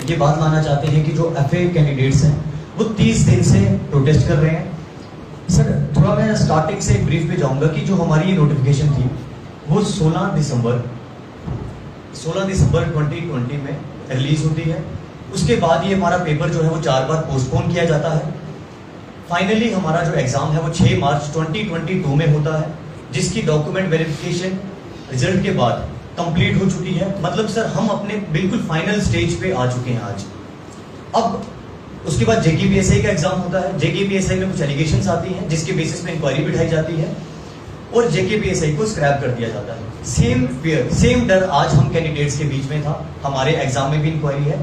ये बात लाना चाहते हैं कि जो एफए कैंडिडेट्स हैं वो 30 दिन से प्रोटेस्ट कर रहे हैं। सर थोड़ा मैं स्टार्टिंग से ब्रीफ पे जाऊंगा कि जो हमारी ये नोटिफिकेशन थी वो 16 दिसंबर 2020 में रिलीज होती है। उसके बाद ये हमारा पेपर जो है वो 4 बार पोस्टपोन किया जाता है। फाइनली हमारा जो एग्जाम है वो 6 मार्च 2022 में होता है, जिसकी डॉक्यूमेंट वेरिफिकेशन रिजल्ट के बाद कंप्लीट हो चुकी है। मतलब सर हम अपने बिल्कुल फाइनल स्टेज पे आ चुके हैं आज। अब उसके बाद जेकेपीएसआई का एग्जाम होता है। जेकेपीएसआई में कुछ एलिगेशंस आती हैं जिसके बेसिस पे इंक्वायरी बिठाई जाती है और जेकेपीएसआई को स्क्रैप कर दिया जाता है। सेम फियर सेम डर आज हम कैंडिडेट्स के बीच में था। हमारे एग्जाम में भी इंक्वायरी है।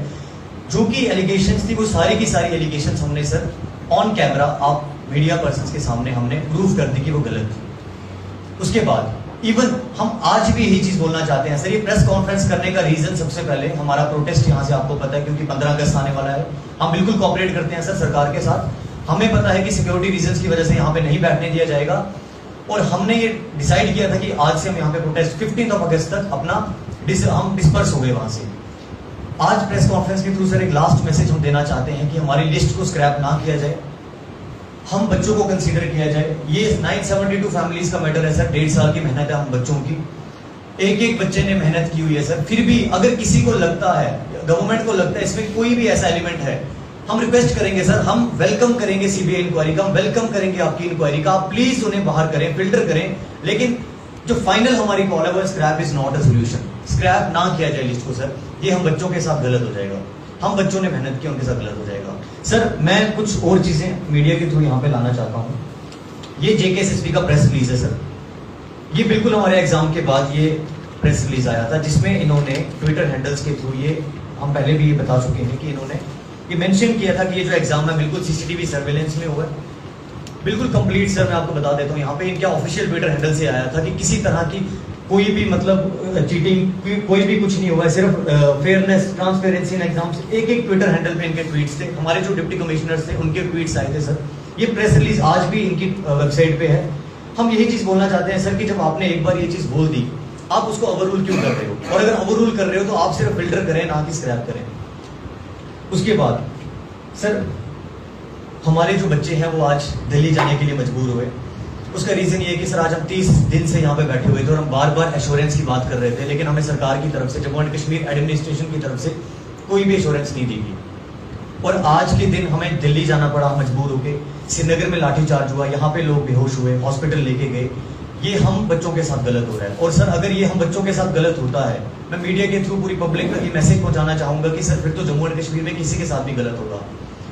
जो कि एलिगेशंस थी वो सारी की सारी एलिगेशंस हमने सर ऑन कैमरा आप मीडिया पर्सन के सामने हमने प्रूव कर दी कि वो गलत थी। उसके बाद इवन हम आज भी यही चीज बोलना चाहते हैं सर। ये प्रेस कॉन्फ्रेंस करने का रीजन सबसे पहले हमारा प्रोटेस्ट यहाँ से आपको पता है क्योंकि 15 अगस्त आने वाला है। हम बिल्कुल कोऑपरेट करते हैं सर सरकार के साथ। हमें पता है कि सिक्योरिटी रीजंस की वजह से यहाँ पे नहीं बैठने दिया जाएगा और हमने ये डिसाइड किया था कि आज से हम यहाँ पे प्रोटेस्ट 15 अगस्त तक अपना हम डिस्पर्स हो गए वहां से। आज प्रेस कॉन्फ्रेंस के थ्रू सर एक लास्ट मैसेज हम देना चाहते हैं कि हमारी लिस्ट को स्क्रैप ना किया जाए, हम बच्चों को कंसीडर किया जाए। ये 972 फैमिलीज का मैटर है सर। 1.5 साल की मेहनत है हम बच्चों की। एक एक बच्चे ने मेहनत की हुई है सर। फिर भी अगर किसी को लगता है, गवर्नमेंट को लगता है इसमें कोई भी ऐसा एलिमेंट है, हम रिक्वेस्ट करेंगे सर, हम वेलकम करेंगे सीबीआई इंक्वायरी का, हम वेलकम करेंगे आपकी इंक्वायरी का। आप प्लीज उन्हें बाहर करें, फिल्टर करें। लेकिन जो फाइनल हमारी कॉल है वो scrap is not a solution. Scrap ना किया जाए लिस्ट को सर। ये हम बच्चों के साथ गलत हो जाएगा। हम बच्चों ने मेहनत की, उनके साथ गलत हो जाएगा। सर मैं कुछ और चीजें मीडिया के थ्रू यहाँ पे लाना चाहता हूँ। ये जेकेएसएसबी का प्रेस रिलीज है सर। ये बिल्कुल हमारे एग्जाम के बाद ये प्रेस रिलीज आया था जिसमें इन्होंने ट्विटर हैंडल्स के थ्रू, ये हम पहले भी ये बता चुके हैं कि इन्होंने ये मेंशन किया था कि ये जो एग्जाम है बिल्कुल सीसीटीवी सर्वेलेंस में हुआ है। बिल्कुल कंप्लीट सर मैं आपको बता देता हूँ। यहाँ पे इनके ऑफिशियल ट्विटर हैंडल से आया था कि किसी तरह की कोई भी मतलब चीटिंग कोई भी कुछ नहीं हुआ है। सिर्फ फेयरनेस ट्रांसपेरेंसी इन एग्जाम्स। एक एक ट्विटर हैंडल पे इनके ट्वीट्स थे। हमारे जो डिप्टी कमिश्नर्स थे उनके ट्वीट्स आए थे सर। ये प्रेस रिलीज आज भी इनकी वेबसाइट पे है। हम यही चीज बोलना चाहते हैं सर कि जब आपने एक बार ये चीज बोल दी, आप उसको ओवररूल क्यों कर रहे हो? और अगर ओवररूल कर रहे हो तो आप सिर्फ फिल्टर करें, ना कि स्क्रैप करें। उसके बाद सर हमारे जो बच्चे हैं वो आज दिल्ली जाने के लिए मजबूर हुए। उसका रीजन ये है कि सर आज हम 30 दिन से यहाँ पे बैठे हुए थे और हम बार बार एश्योरेंस की बात कर रहे थे, लेकिन हमें सरकार की तरफ से, जम्मू एंड कश्मीर एडमिनिस्ट्रेशन की तरफ से कोई भी एश्योरेंस नहीं दी गई। और आज के दिन हमें दिल्ली जाना पड़ा मजबूर होके। श्रीनगर में लाठीचार्ज हुआ, यहाँ पे लोग बेहोश हुए, हॉस्पिटल लेके गए। ये हम बच्चों के साथ गलत हो रहा है। और सर अगर ये हम बच्चों के साथ गलत होता है, मैं मीडिया के थ्रू पूरी पब्लिक तक ये मैसेज पहुंचाना चाहूंगा कि सर फिर तो जम्मू एंड कश्मीर में किसी के साथ भी गलत होगा।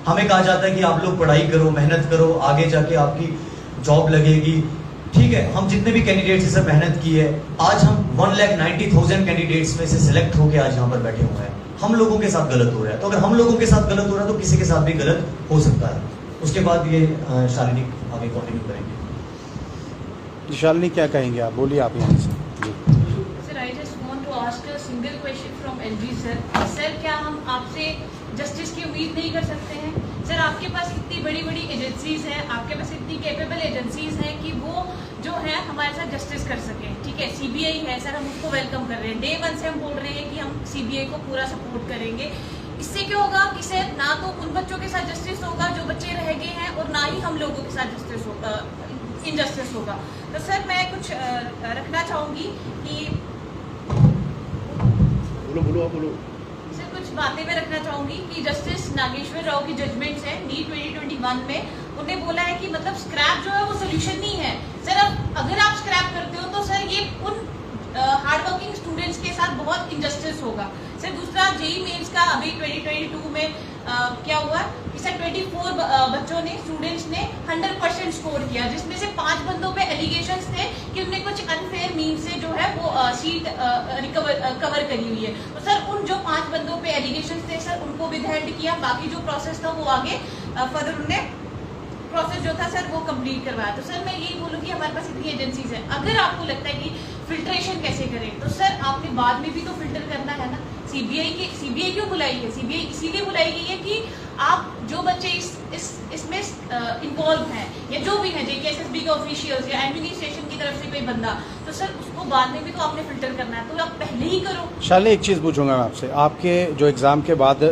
हमें कहा जाता है कि आप लोग पढ़ाई करो, मेहनत करो, आगे जाके आपकी जॉब लगेगी। ठीक है, हम जितने भी कैंडिडेट्स से सर मेहनत की है, आज हम 1,90,000 कैंडिडेट्स में से सिलेक्ट होकर आज यहाँ पर बैठे हुए हैं। हम लोगों के साथ गलत हो रहा है। तो अगर हम लोगों के साथ गलत हो रहा है तो किसी के साथ भी गलत हो सकता है। उसके बाद ये शालिनी आगे कंटिन्यू करेंगे। शालिनी क्या कहेंगे आप? बोलिए आप यहाँ से। Sir I just want to ask a single question from LG sir. Sir क्या हम आपसे जस्टिस की उम्मीद नहीं कर सकते हैं? सर आपके पास इतनी बड़ी बड़ी एजेंसीज हैं, आपके पास इतनी कैपेबल एजेंसीज हैं कि वो जो है हमारे साथ जस्टिस कर सकें। ठीक है, सीबीआई है सर, हम उसको वेलकम कर रहे हैं। डे 1 से हम बोल रहे हैं कि हम सीबीआई को पूरा सपोर्ट करेंगे। इससे क्या होगा कि सर ना तो उन बच्चों के साथ जस्टिस होगा जो बच्चे रह गए हैं और ना ही हम लोगों के साथ जस्टिस होगा, इनजस्टिस होगा। तो सर मैं कुछ रखना चाहूँगी कि बोलो सर कुछ बातें मैं रखना चाहूंगी कि जस्टिस नागेश्वर राव की जजमेंट्स है नीट 2021 में। उन्हें बोला है कि मतलब स्क्रैप जो है वो सोल्यूशन नहीं है सर। अब अगर आप स्क्रैप करते हो तो सर ये उन हार्ड वर्किंग स्टूडेंट्स के साथ बहुत इनजस्टिस होगा। सर दूसरा जेईई मेंस का अभी 2022 में क्या हुआ कि सर 24 बच्चों ने, स्टूडेंट्स ने 100% स्कोर किया, जिसमें से 5 बंदों पे एलिगेशंस थे कि उन्होंने कुछ अनफेयर मीन से जो है वो सीट कवर करी हुई है। तो सर उन जो 5 बंदों पे एलिगेशंस थे सर उनको विदहेल्ड किया। बाकी जो प्रोसेस था वो आगे फर्दर उन्होंने प्रोसेस जो था सर वो कंप्लीट करवाया। तो सर मैं यही बोलूँगी हमारे पास इतनी एजेंसीज हैं, अगर आपको लगता है कि फिल्ट्रेशन कैसे करें तो सर आपने बाद में भी तो फिल्टर करना है ना। सीबीआई क्यों बुलाई है? सीबीआई इसीलिए बुलाई गई है कि आप जो बच्चे इसमें इन्वॉल्व हैं या जो भी हैं जेकेएसएसबी के ऑफिशियल्स या एडमिनिस्ट्रेशन की तरफ से कोई बंदा, तो सर उसको बाद में भी तो आपने फिल्टर करना है, तो आप पहले ही करो। शालिनी, एक चीज़ पूछूंगा मैं आपसे, आपके जो एग्ज़ाम के बाद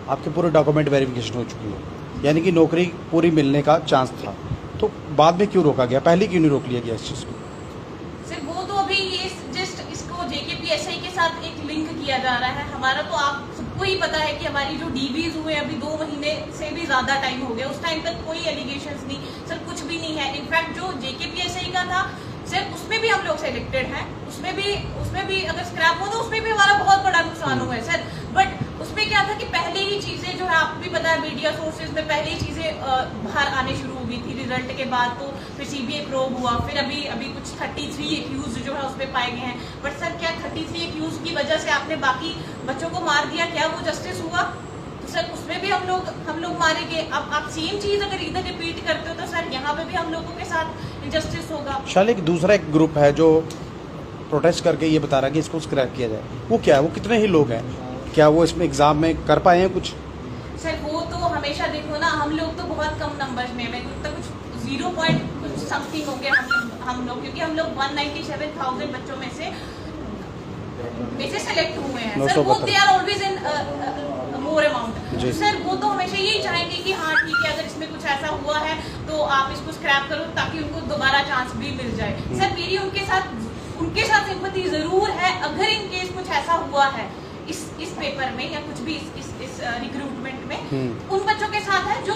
आपके पूरे डॉक्यूमेंट वेरिफिकेशन हो चुकी है, यानी कि नौकरी पूरी मिलने का चांस था, तो बाद में क्यों रोका गया? पहले क्यों नहीं रोक लिया गया इस चीज़ को? सर वो तो अभी ये जस्ट इसको जेकेपीएसआई के साथ एक लिंक किया जा रहा है। हमारा तो आप सबको ही पता है कि हमारी जो डीबीज हुए अभी 2 महीने से भी ज्यादा टाइम हो गया, उस टाइम तक कोई एलिगेशंस नहीं सर, कुछ भी नहीं है। इनफैक्ट जो जेकेपीएसआई का था सर उसमें भी हम लोग सिलेक्टेड हैं, उसमें भी अगर स्क्रैप हो तो उसमें भी हमारा बहुत बड़ा नुकसान हुआ है सर। बट उसमें क्या था कि पहले ही चीजें जो है आपको भी पता है मीडिया सोर्सेज में पहले ही चीजें बाहर आने शुरू हो गई थी रिजल्ट के बाद, तो फिर सीबीआई प्रोब हुआ, फिर अभी कुछ 33 एक्यूज जो है उसमें पाए गए हैं। बट सर क्या 33 एक्यूज की वजह से आपने बाकी बच्चों को मार दिया? क्या वो जस्टिस हुआ? तो सर उसमें भी हम लोग मारे गए। अब आप सेम चीज अगर इधर रिपीट करते हो तो सर यहाँ पे भी हम लोगों के साथ इनजस्टिस होगा। शालिनी, दूसरा एक ग्रुप है जो प्रोटेस्ट करके ये बता रहा है कि इसको स्क्रैप किया जाए, वो क्या है? वो कितने ही लोग हैं? क्या वो इसमें एग्जाम में कर पाए हैं कुछ? सर वो तो हमेशा देखो ना, हम लोग तो बहुत कम नंबर्स में कुछ 0 पॉइंट कुछ समथिंग हो गया हम लोग, क्योंकि हम लोग 197,000 बच्चों में से सेलेक्ट हुए हैं सर। वो they are always in more amount. Sir वो तो हमेशा यही चाहेंगे कि हाँ ठीक है, अगर इसमें कुछ ऐसा हुआ है तो आप इसको स्क्रैप करो ताकि उनको दोबारा चांस भी मिल जाए। सर मेरी उनके साथ सिंपैथी जरूर है, अगर इन केस कुछ ऐसा हुआ है इस पेपर में या कुछ भी इस रिक्रूटमेंट में, उन बच्चों के साथ है जो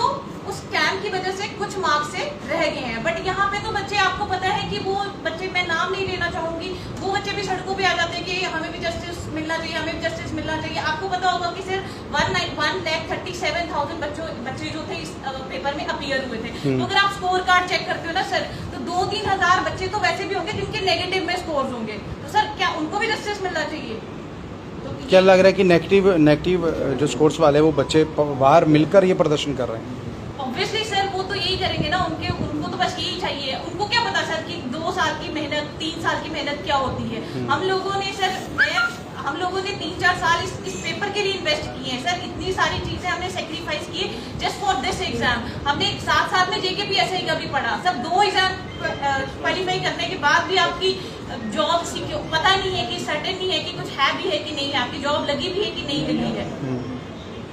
उस स्कैम की वजह से कुछ मार्क्स से रह गए हैं। बट यहाँ पे तो बच्चे, आपको पता है कि वो बच्चे, मैं नाम नहीं लेना चाहूंगी, वो बच्चे भी सड़कों पे आ जाते हैं कि हमें भी जस्टिस मिलना चाहिए, हमें भी जस्टिस मिलना चाहिए। आपको पता होगा कि सिर्फ 1,37,000 बच्चे जो थे इस पेपर में अपीयर हुए थे। तो अगर आप स्कोर कार्ड चेक करते हो ना सर, तो 2-3 हजार बच्चे तो वैसे भी होंगे जिनके नेगेटिव में स्कोर होंगे, तो सर क्या उनको भी जस्टिस मिलना चाहिए? क्या लग रहा है कि नेगेटिव जो स्कोर्स वाले वो बच्चे बाहर मिलकर ये प्रदर्शन कर रहे हैं? ऑब्वियसली सर वो तो यही करेंगे ना, उनको तो बस यही चाहिए। उनको क्या पता सर कि 2 साल की मेहनत, 3 साल की मेहनत क्या होती है। हम लोगों ने 3-4 साल इस पेपर के लिए इन्वेस्ट किए हैं सर, इतनी सारी चीजें हमने सेक्रीफाइस किए जस्ट फॉर दिस एग्जाम। हमने साथ में जेकेपीएसआई का भी पढ़ा, सब 2 एग्जाम क्वालिफाई करने के बाद भी आपकी जॉब पता नहीं है कि सर्टेन नहीं है कि कुछ है भी है कि नहीं है, आपकी जॉब लगी भी है कि नहीं लगी है।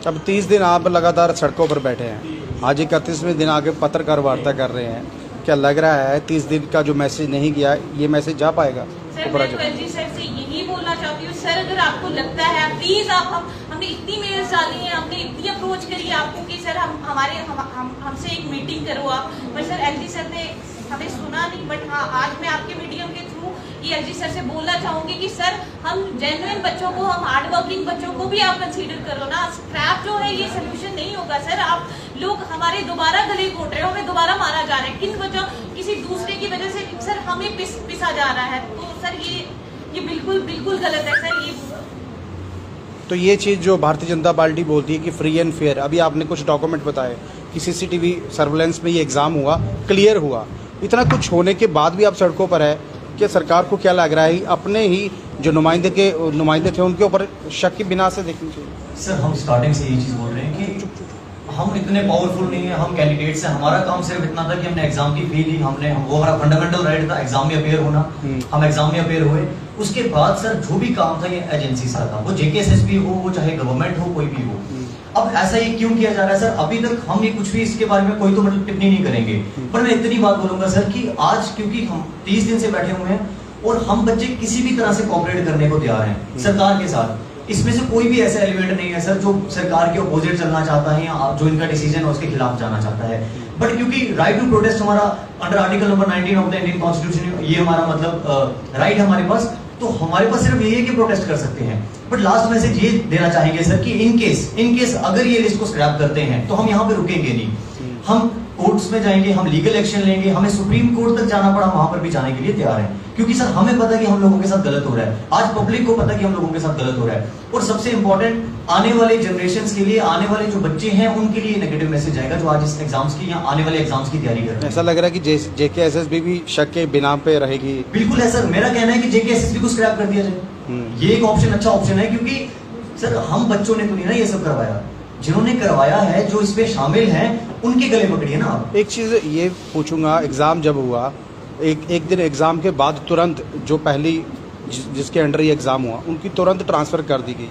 अब 30 दिन आप लगातार सड़कों पर बैठे हैं, आज 31वें दिन आगे पत्रकार वार्ता कर रहे हैं, क्या लग रहा है 30 दिन का जो मैसेज नहीं गया, ये मैसेज जा पाएगा? सर मैं तो एलजी सर से यही बोलना चाहती हूँ सर, अगर आपको लगता है प्लीज हमने इतनी मेल्स डाली है, हमने इतनी अप्रोच करी है आपको कि सर हमसे एक मीटिंग करो आप, पर सर एलजी सर ने हमें सुना नहीं। बट हाँ, आज मैं आपके मीडियम के थ्रू ये एलजी सर से बोलना चाहूंगी कि सर हम जेन्युइन बच्चों को, हम हार्ड वर्किंग बच्चों को भी आप कंसीडर करो ना। स्क्रैप जो है ये सोल्यूशन नहीं होगा सर। आप लोग हमारे दोबारा गले घोट रहे हो, हमें दोबारा मारा जा रहा है, किन वजह, किसी दूसरे की वजह से सर हमें पिसा जा रहा है। तो सर ये बिल्कुल गलत है सर। तो ये चीज़ जो भारतीय जनता पार्टी बोलती है कि फ्री एंड फेयर, अभी आपने कुछ डॉक्यूमेंट बताए कि सीसीटीवी सर्वेलेंस में ये एग्ज़ाम हुआ, क्लियर हुआ, इतना कुछ होने के बाद भी आप सड़कों पर है, कि सरकार को क्या लग रहा है अपने ही जो नुमाइंदे थे उनके ऊपर शक के बिना से देखनी चाहिए? सर हम स्टार्टिंग से यही चीज़ बोल रहे हैं कि हम इतने पावरफुल नहीं है, हम कैंडिडेट्स हैं, हमारा काम सिर्फ इतना था कि हमने एग्जाम की फी ली, वो हमारा फंडामेंटल राइट था एग्जाम में अपेयर होना, हम एग्जाम में अपेयर हुए। उसके बाद सर जो भी काम था ये एजेंसी का था, वो जेकेएसएसबी हो, वो चाहे गवर्नमेंट हो, कोई भी हो। अब ऐसा ये क्यों किया जा रहा है सर? अभी तक हम ये कुछ भी इसके बारे में कोई तो मतलब टिप्पणी नहीं करेंगे, पर मैं इतनी बात बोलूंगा सर कि आज क्योंकि हम 30 दिन से बैठे हुए हैं और हम बच्चे किसी भी तरह से कोऑपरेट करने को तैयार हैं सरकार के साथ। इसमें से कोई भी ऐसा एलिमेंट नहीं है सर जो सरकार के अपोजिट चलना चाहता है या जो इनका डिसीजन है उसके खिलाफ जाना चाहता है। बट क्योंकि राइट टू प्रोटेस्ट हमारा under article number 19 of the Indian constitution, ये हमारा मतलब राइट है हमारे पास, तो हमारे पास सिर्फ यही है कि प्रोटेस्ट कर सकते हैं। बट लास्ट मैसेज ये देना चाहेंगे सर कि इन केस अगर ये लिस्ट को स्क्रैप करते हैं तो हम यहाँ पे रुकेंगे नहीं। हम कोर्ट्स में जाएंगे, हम लीगल एक्शन लेंगे, हमें सुप्रीम कोर्ट तक जाना पड़ा, वहां पर भी जाने के लिए तैयार हैं, क्योंकि सर हमें पता है कि हम लोगों के साथ गलत हो रहा है, आज पब्लिक को पता है कि हम लोगों के साथ गलत हो रहा है, और सबसे इंपॉर्टेंट आने वाले जनरेशंस के लिए, आने वाले जो बच्चे हैं उनके लिए नेगेटिव मैसेज आएगा जो आज इस एग्जाम्स की या आने वाले एग्जाम्स की तैयारी कर रहे हैं। ऐसा लग रहा है कि JKSSB भी शक के बिना पे रहेगी। बिल्कुल है सर, मेरा कहना है कि JKSSB को स्क्रैप कर दिया जाए, ये एक ऑप्शन, अच्छा ऑप्शन है, क्योंकि सर हम बच्चों ने तो नहीं ना ये सब करवाया, जिन्होंने करवाया है, जो इसमें शामिल हैं, उनके गले पकड़िए ना आप। एक चीज़ ये पूछूंगा, एग्ज़ाम जब हुआ, एक दिन एग्ज़ाम के बाद तुरंत जो पहली जिसके अंडर ये एग्ज़ाम हुआ उनकी तुरंत ट्रांसफ़र कर दी गई,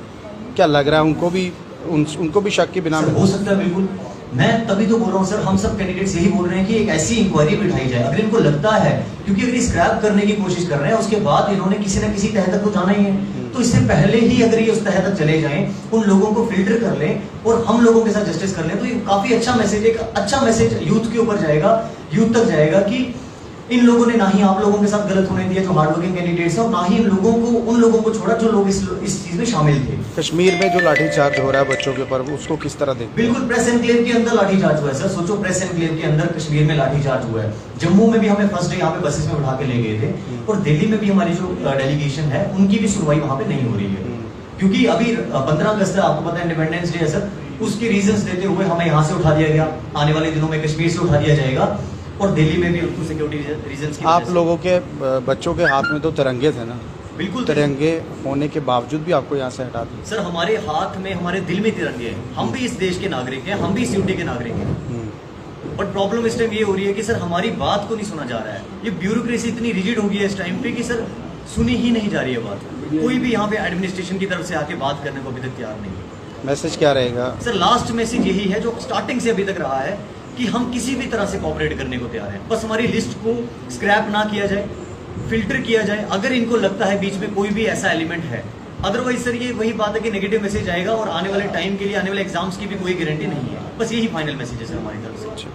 क्या लग रहा है उनको भी शक के बिना में? हो सकता है, बिल्कुल, मैं तभी तो बोल रहा हूँ सर, हम सब कैंडिडेट्स यही बोल रहे हैं कि एक ऐसी इंक्वायरी बिठाई जाए, अगर इनको लगता है, क्योंकि अगर स्क्रैप करने की कोशिश कर रहे हैं, उसके बाद इन्होंने किसी न किसी तह तक तो जाना ही है, तो इससे पहले ही अगर ये उस तह तक चले जाएं, उन लोगों को फिल्टर कर लें और हम लोगों के साथ जस्टिस कर लें, तो ये काफी अच्छा मैसेज, एक अच्छा मैसेज यूथ के ऊपर जाएगा, यूथ तक जाएगा कि इन लोगों ने ना ही आप लोगों के साथ गलत होने दिया जो हार्ड वर्किंग कैंडिडेट्स हैं, और ना ही उन लोगों को छोड़ा जो लोग इस चीज में शामिल थे। कश्मीर में जो लाठीचार्ज हो रहा है बच्चों के ऊपर, उसको किस तरह देखते हैं? बिल्कुल, प्रेस एनक्लेव के अंदर लाठीचार्ज हुआ है सर, सोचो प्रेस एनक्लेव के अंदर कश्मीर में लाठीचार्ज हुआ है, जम्मू में भी हमें फर्स्ट डे यहाँ पे बसेस में उठा के ले गए थे, और दिल्ली में भी हमारी जो डेलीगेशन है उनकी भी सुनवाई वहां पे नहीं हो रही है, क्योंकि अभी 15 अगस्त है, आपको पता है इंडिपेंडेंस डे है सर, उसके रीजंस देते हुए हमें यहाँ से उठा दिया गया, आने वाले दिनों में कश्मीर से उठा दिया जाएगा, और दिल्ली में भी उनको सिक्योरिटी रीजंस की। आप लोगों के बच्चों के हाथ में तो तिरंगे थे ना? बिल्कुल, तिरंगे होने के बावजूद भी आपको यहाँ से हटा दिया? सर हमारे हाथ में, हमारे दिल में तिरंगे हैं, हम भी इस देश के नागरिक हैं, हम भी इस यूटी के नागरिक हैं, बट प्रॉब्लम इस टाइम ये हो रही है कि सर हमारी बात को नहीं सुना जा रहा है, ये ब्यूरोक्रेसी इतनी रिजिड हो गई है इस टाइम पे कि सर सुनी ही नहीं जा रही है बात, कोई भी यहाँ पे एडमिनिस्ट्रेशन की तरफ से आके बात करने को अभी तक तैयार नहीं है। मैसेज क्या रहेगा सर? लास्ट मैसेज यही है जो स्टार्टिंग से अभी तक रहा है कि हम किसी भी तरह से कोऑपरेट करने को तैयार हैं, बस हमारी लिस्ट को स्क्रैप ना किया जाए, फिल्टर किया जाए, अगर इनको लगता है बीच में कोई भी ऐसा एलिमेंट है, अदरवाइज सर ये वही बात है कि नेगेटिव मैसेज आएगा और आने वाले टाइम के लिए, आने वाले एग्जाम्स की भी कोई गारंटी नहीं है, बस यही फाइनल मैसेज है सर हमारी तरफ से।